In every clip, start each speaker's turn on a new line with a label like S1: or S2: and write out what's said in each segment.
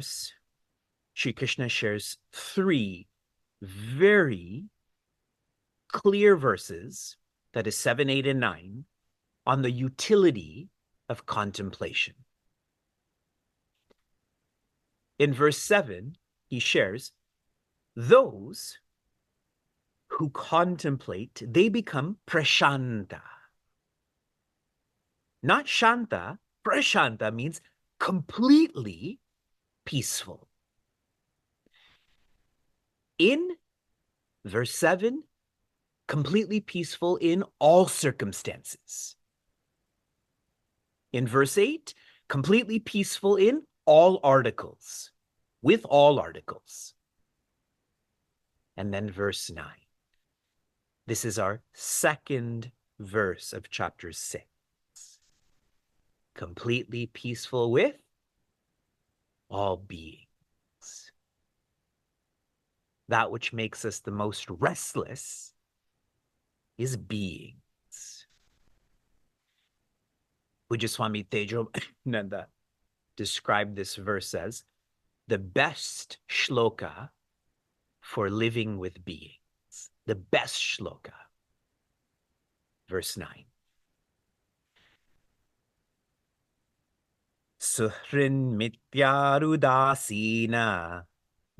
S1: verse, Shri Krishna shares 3 very clear verses, that is 7, 8, and 9, on the utility of contemplation. In verse 7, he shares, those who contemplate, they become prashanta. Not shanta, prashanta means completely peaceful. In verse 7, completely peaceful in all circumstances. In verse 8, completely peaceful in all articles, with all articles. And then verse 9. This is our second verse of chapter 6. Completely peaceful with all beings. That which makes us the most restless is beings. Pujaswami Tejo Nanda described this verse as the best shloka for living with beings. The best shloka. Verse 9. Suhrin mityarudasina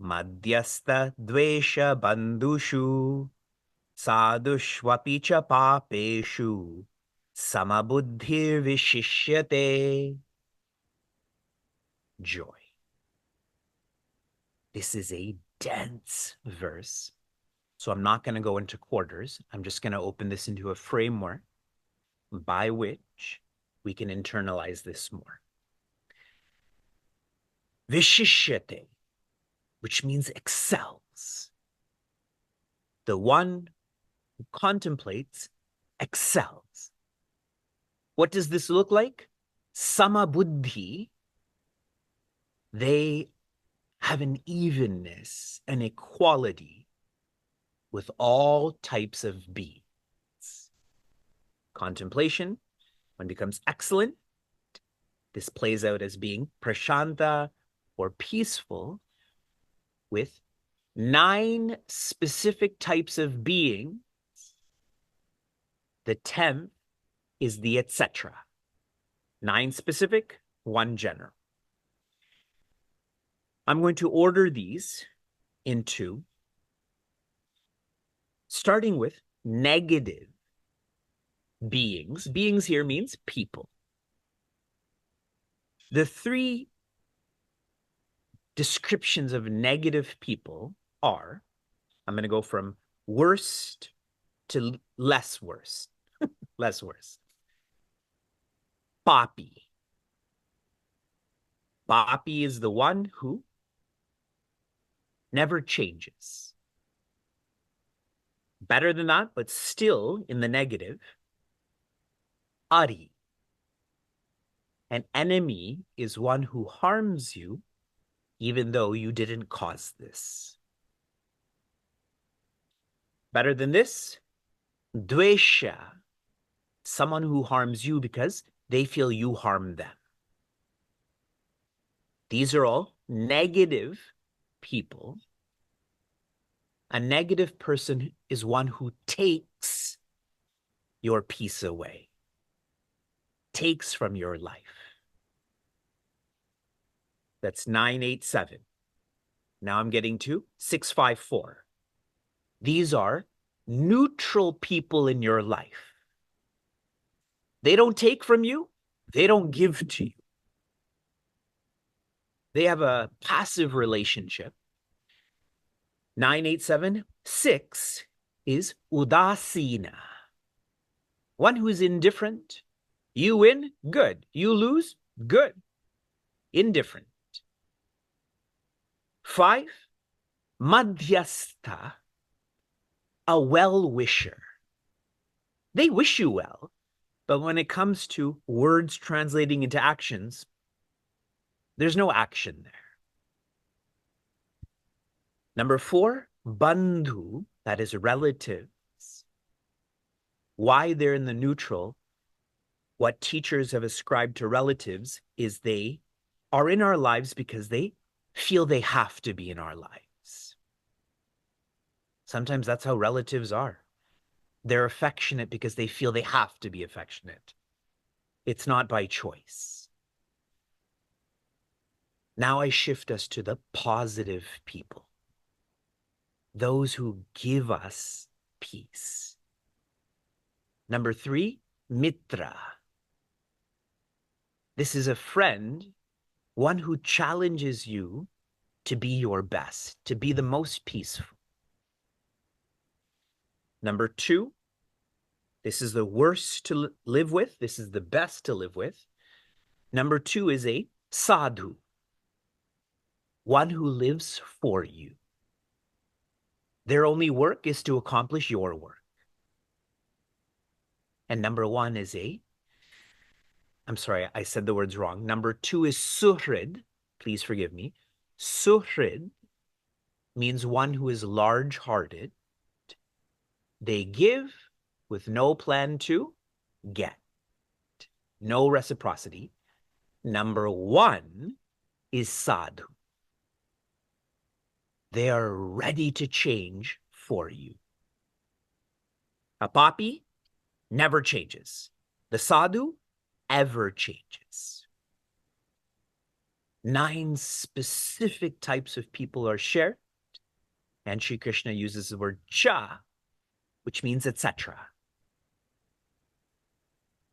S1: madhyasta dvesha bandhushu sadhushvapi cha papeshu samabuddhir vishishyate. Joy. This is a dense verse, so I'm not going to go into quarters. I'm just going to open this into a framework by which we can internalize this more. Vishishyate, which means excels. The one who contemplates excels. What does this look like? Samabuddhi. They have an evenness, an equality with all types of beings. Contemplation, one becomes excellent. This plays out as being prashanta or peaceful with 9 specific types of beings. The 10th is the etc. 9 specific, 1 general. I'm going to order these into, starting with negative beings. Beings here means people. The 3 descriptions of negative people are, I'm going to go from worst to less worst. Less worst. Papi. Papi is the one who never changes. Better than that, but still in the negative. Ari. An enemy is one who harms you even though you didn't cause this. Better than this, dvesha. Someone who harms you because they feel you harm them. These are all negative people. A negative person is one who takes your peace away, takes from your life. That's 987. Now I'm getting to 654. These are neutral people in your life. They don't take from you. They don't give to you. They have a passive relationship. 987, 6 is udasina. One who is indifferent. You win, good. You lose, good. Indifferent. 5, madhyastha, a well-wisher. They wish you well, but when it comes to words translating into actions, there's no action there. Number 4, bandhu, that is relatives. Why they're in the neutral, what teachers have ascribed to relatives is they are in our lives because they feel they have to be in our lives. Sometimes that's how relatives are. They're affectionate because they feel they have to be affectionate. It's not by choice. Now I shift us to the positive people, those who give us peace. Number 3, mitra. This is a friend, one who challenges you to be your best, to be the most peaceful. Number 2, this is the worst to live with. This is the best to live with. Number 2 is a sadhu, one who lives for you. Their only work is to accomplish your work. And number 1 is I'm sorry, I said the words wrong. Number 2 is suhrid. Please forgive me. Suhrid means one who is large-hearted. They give with no plan to get. No reciprocity. Number 1 is sadhu. They are ready to change for you. A papi never changes. The sadhu ever changes. 9 specific types of people are shared, and Shri Krishna uses the word cha, which means etc.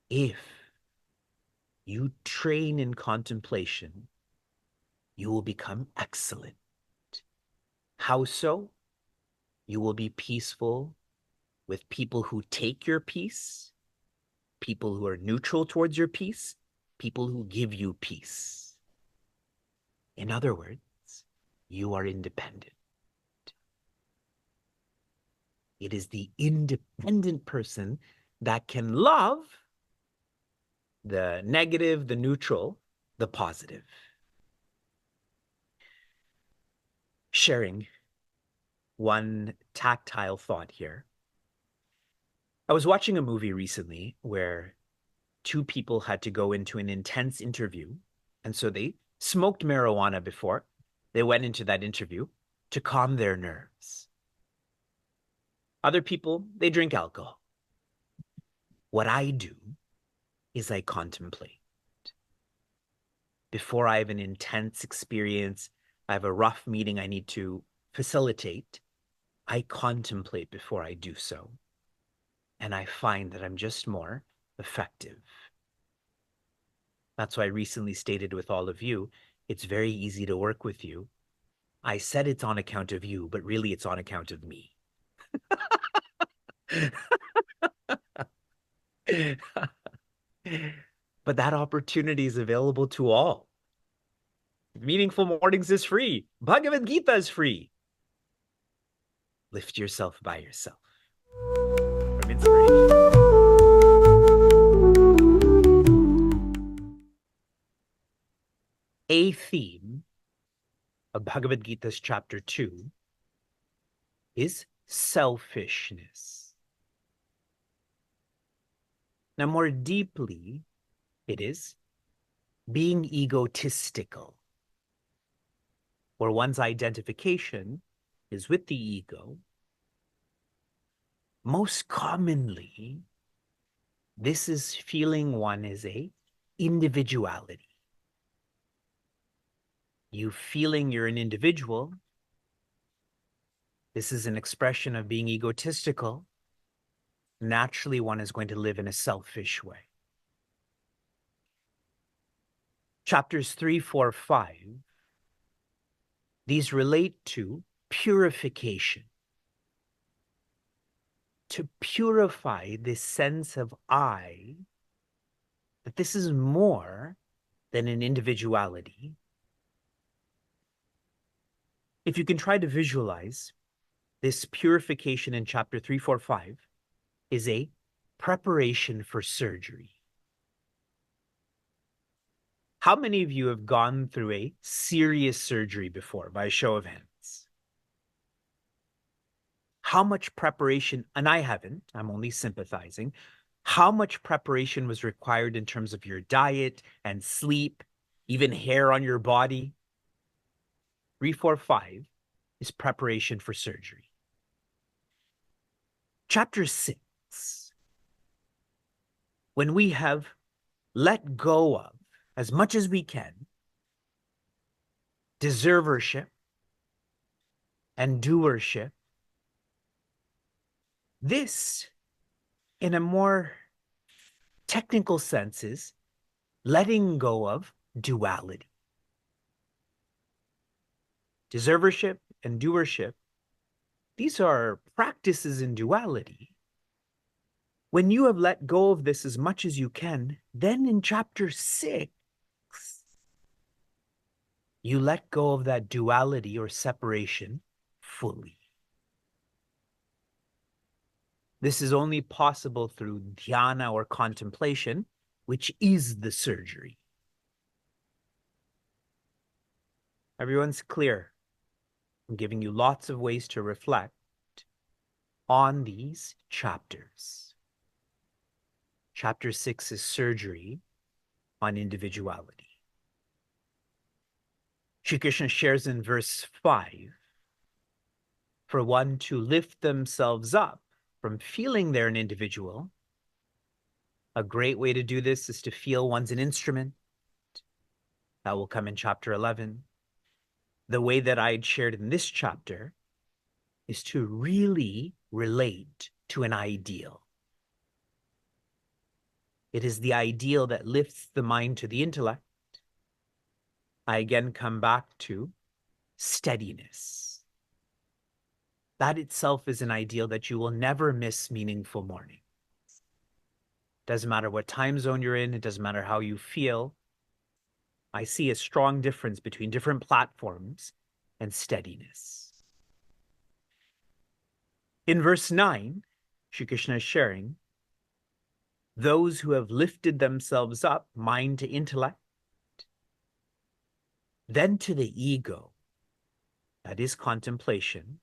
S1: If you train in contemplation, you will become excellent. How so? You will be peaceful with people who take your peace, people who are neutral towards your peace, people who give you peace. In other words, you are independent. It is the independent person that can love the negative, the neutral, the positive. Sharing one tactile thought here. I was watching a movie recently where 2 people had to go into an intense interview. And so they smoked marijuana before they went into that interview to calm their nerves. Other people, they drink alcohol. What I do is I contemplate. Before I have an intense experience, I have a rough meeting I need to facilitate, I contemplate before I do so. And I find that I'm just more effective. That's why I recently stated with all of you, it's very easy to work with you. I said it's on account of you, but really it's on account of me. But that opportunity is available to all. Meaningful Mornings is free. Bhagavad Gita is free. Lift yourself by yourself. From inspiration. A theme of Bhagavad Gita's chapter 2 is selfishness. Now, more deeply, it is being egotistical, where one's identification is with the ego. Most commonly, this is feeling one is a individuality. You feeling you're an individual. This is an expression of being egotistical. Naturally, one is going to live in a selfish way. Chapters 3, 4, 5, these relate to purification. To purify this sense of I, that this is more than an individuality. If you can try to visualize, this purification in chapter 3, 4, 5 is a preparation for surgery. How many of you have gone through a serious surgery before, by a show of hands? How much preparation, and I haven't, I'm only sympathizing, how much preparation was required in terms of your diet and sleep, even hair on your body? 3, 4, 5 is preparation for surgery. Chapter 6, when we have let go of, as much as we can, deservership and doership, this, in a more technical sense, is letting go of duality. Deservership and doership, these are practices in duality. When you have let go of this as much as you can, then in chapter 6, you let go of that duality or separation fully. This is only possible through dhyana or contemplation, which is the surgery. Everyone's clear. I'm giving you lots of ways to reflect on these chapters. Chapter 6 is surgery on individuality. Shri Krishna shares in verse 5, for one to lift themselves up from feeling they're an individual, a great way to do this is to feel one's an instrument. That will come in chapter 11. The way that I shared in this chapter is to really relate to an ideal. It is the ideal that lifts the mind to the intellect. I again come back to steadiness. That itself is an ideal that you will never miss meaningful morning. Doesn't matter what time zone you're in, it doesn't matter how you feel. I see a strong difference between different platforms and steadiness. In verse 9, Shri Krishna is sharing, those who have lifted themselves up, mind to intellect, then to the ego, that is contemplation,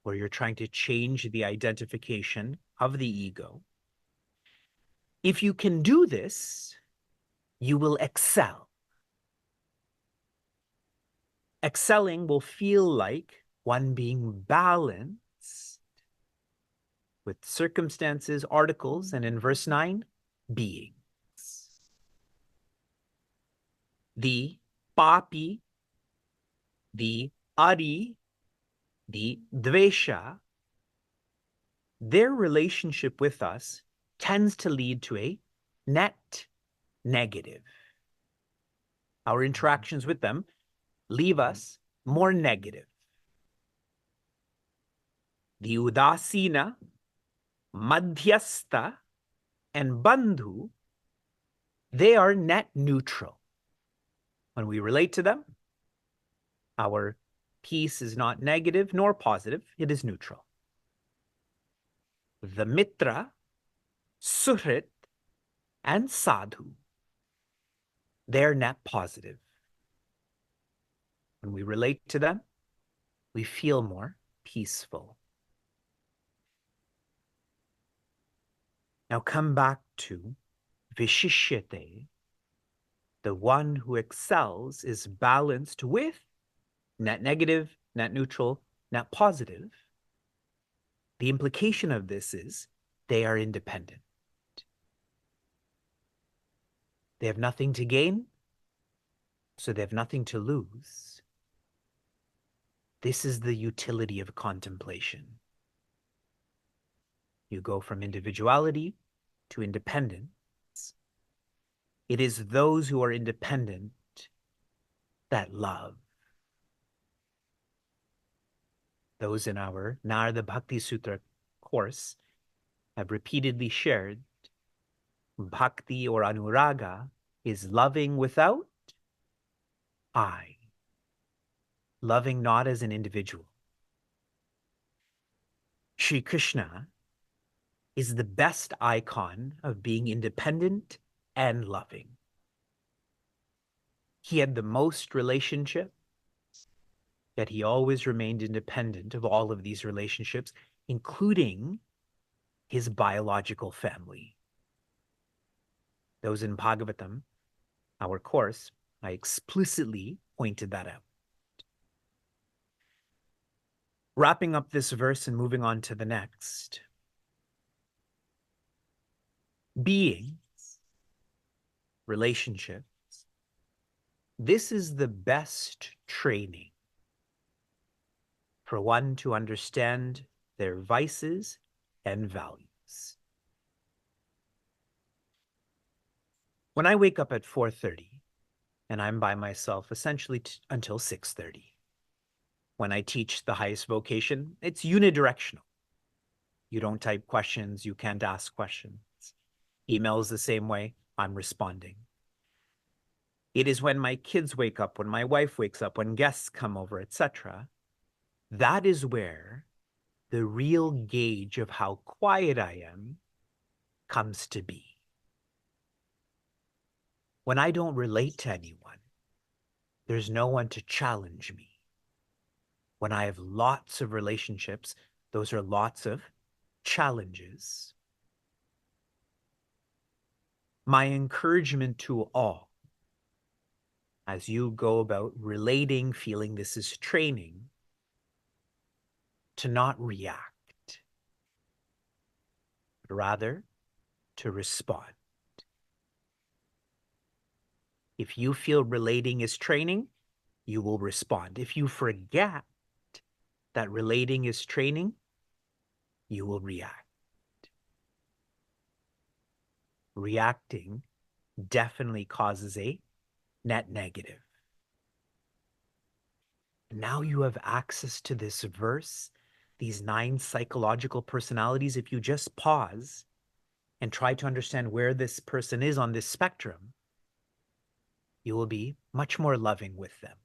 S1: where you're trying to change the identification of the ego. If you can do this, you will excel. Excelling will feel like one being balanced with circumstances, articles, and in verse 9, beings. The papi, the ari, the dvesha, their relationship with us tends to lead to a net negative. Our interactions with them leave us more negative. The udasina, madhyastha, and bandhu, they are net neutral. When we relate to them, our peace is not negative nor positive, it is neutral. The mitra, suhrit, and sadhu, they're net positive. When we relate to them, we feel more peaceful. Now come back to vishishyate. The one who excels is balanced with net negative, net neutral, net positive. The implication of this is they are independent. They have nothing to gain, so they have nothing to lose. This is the utility of contemplation. You go from individuality to independence. It is those who are independent that love. Those in our Narada Bhakti Sutra course have repeatedly shared bhakti or anuraga is loving without I. Loving not as an individual. Shri Krishna is the best icon of being independent and loving. He had the most relationship, yet he always remained independent of all of these relationships, including his biological family. Those in Bhagavatam, our course, I explicitly pointed that out. Wrapping up this verse and moving on to the next. Beings, relationships, this is the best training for one to understand their vices and values. When I wake up at 4:30 and I'm by myself essentially until 6:30, when I teach the highest vocation, it's unidirectional. You don't type questions, you can't ask questions. Emails the same way, I'm responding. It is when my kids wake up, when my wife wakes up, when guests come over, etc. That is where the real gauge of how quiet I am comes to be. When I don't relate to anyone, there's no one to challenge me. When I have lots of relationships, those are lots of challenges. My encouragement to all, as you go about relating, feeling this is training, to not react, but rather to respond. If you feel relating is training, you will respond. If you forget that relating is training, you will react. Reacting definitely causes a net negative. Now you have access to this verse, these 9 psychological personalities. If you just pause and try to understand where this person is on this spectrum, you will be much more loving with them.